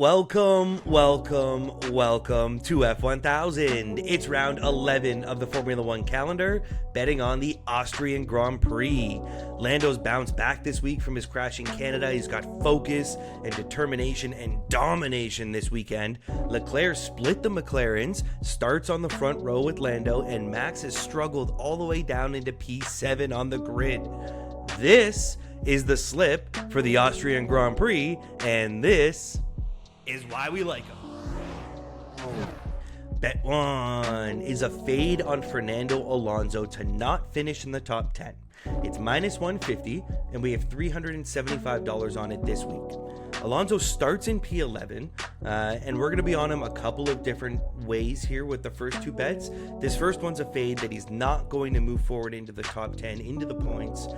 Welcome to F1000. It's round 11 of the Formula One calendar, betting on the Austrian Grand Prix. Lando's bounced back this week from his crash in Canada. He's got focus and determination and domination this weekend. Leclerc split the McLarens, starts on the front row with Lando, and Max has struggled all the way down into P7 on the grid. This is the slip for the Austrian Grand Prix, and this is why we like them. Bet 1 is a fade on Fernando Alonso to not finish in the top 10. It's minus 150, and we have $375 on it this week. Alonso starts in P11, and we're going to be on him a couple of different ways here with the first two bets. This first one's a fade that he's not going to move forward into the top 10, into the points.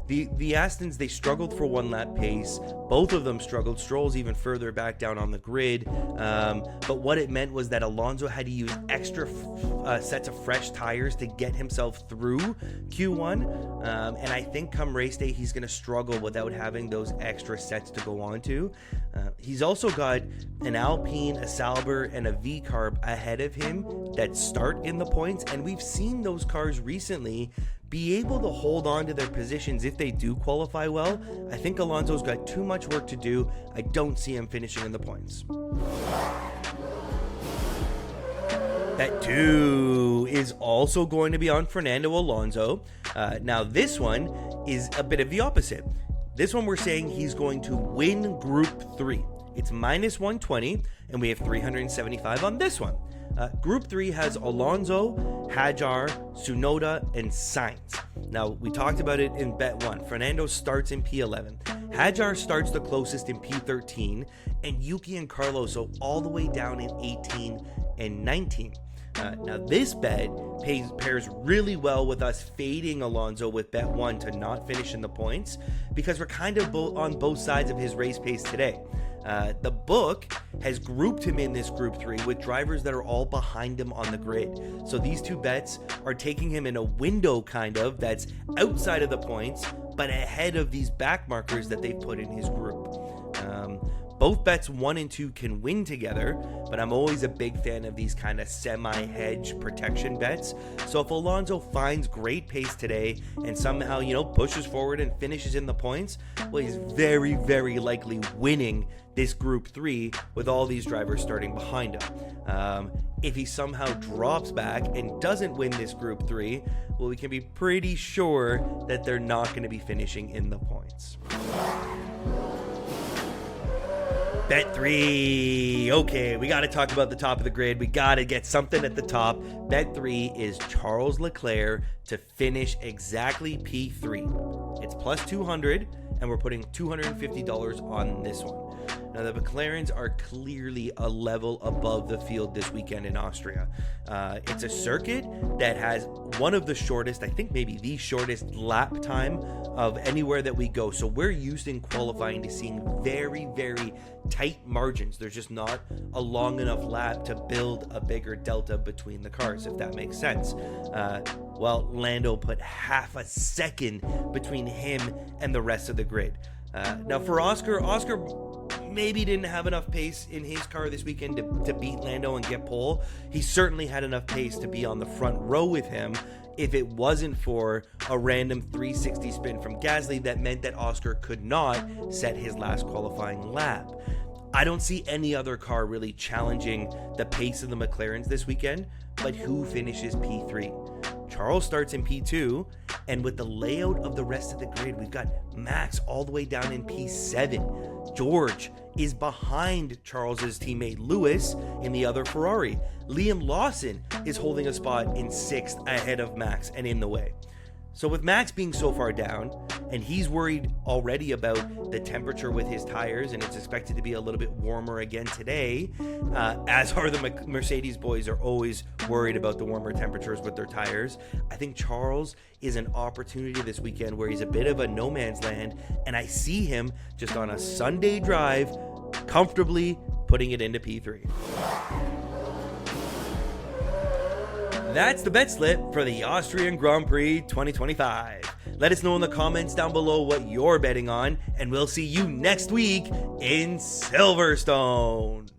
The Astons, they struggled for one lap pace. Both of them struggled. Stroll's even further back down on the grid. But what it meant was that Alonso had to use extra sets of fresh tires to get himself through Q1. And I think come race day, he's going to struggle without having those extra sets to go on to. He's also got an Alpine, a Sauber, and a V-Carb ahead of him that start in the points. And we've seen those cars recently be able to hold on to their positions if they do qualify well. I think Alonso's got too much work to do. I don't see him finishing in the points. Bet 2 is also going to be on Fernando Alonso. Now this one is a bit of the opposite. This one we're saying he's going to win Group 3. It's minus 120, and we have 375 on this one. Group 3 has Alonso, Hajar, Tsunoda, and Sainz. Now, we talked about it in Bet 1. Fernando starts in P11. Hajar starts the closest in P13, and Yuki and Carlos are all the way down in 18 and 19. Now, this bet pairs really well with us fading Alonso with Bet 1 to not finish in the points, because we're kind of on both sides of his race pace today. The book has grouped him in this Group 3 with drivers that are all behind him on the grid. So these two bets are taking him in a window kind of that's outside of the points, but ahead of these back markers that they've put in his group. Both bets 1 and 2 can win together, but I'm always a big fan of these kind of semi-hedge protection bets. So if Alonso finds great pace today and somehow, pushes forward and finishes in the points, well, he's very, very likely winning this Group 3 with all these drivers starting behind him. If he somehow drops back and doesn't win this Group 3, well, we can be pretty sure that they're not going to be finishing in the points. Bet 3. Okay, we got to talk about the top of the grid. We got to get something at the top. Bet 3 is Charles Leclerc to finish exactly P3. It's plus 200, and we're putting $250 on this one. Now, the McLarens are clearly a level above the field this weekend in Austria. It's a circuit that has one of the shortest, I think maybe the shortest lap time of anywhere that we go. So we're used in qualifying to seeing very, very tight margins. There's just not a long enough lap to build a bigger delta between the cars, if that makes sense. Well, Lando put half a second between him and the rest of the grid. Now for Oscar maybe didn't have enough pace in his car this weekend to beat Lando and get pole. He certainly had enough pace to be on the front row with him if it wasn't for a random 360 spin from Gasly that meant that Oscar could not set his last qualifying lap. I don't see any other car really challenging the pace of the McLarens this weekend, but who finishes P3? Charles starts in P2, and with the layout of the rest of the grid, we've got Max all the way down in P7. George is behind Charles's teammate Lewis in the other Ferrari. Liam Lawson is holding a spot in 6th ahead of Max and in the way. So with Max being so far down, and he's worried already about the temperature with his tires, and it's expected to be a little bit warmer again today, as are the Mercedes boys are always worried about the warmer temperatures with their tires. I think Charles is an opportunity this weekend where he's a bit of a no man's land, and I see him just on a Sunday drive comfortably putting it into P3. That's the bet slip for the Austrian Grand Prix 2025. Let us know in the comments down below what you're betting on, and we'll see you next week in Silverstone.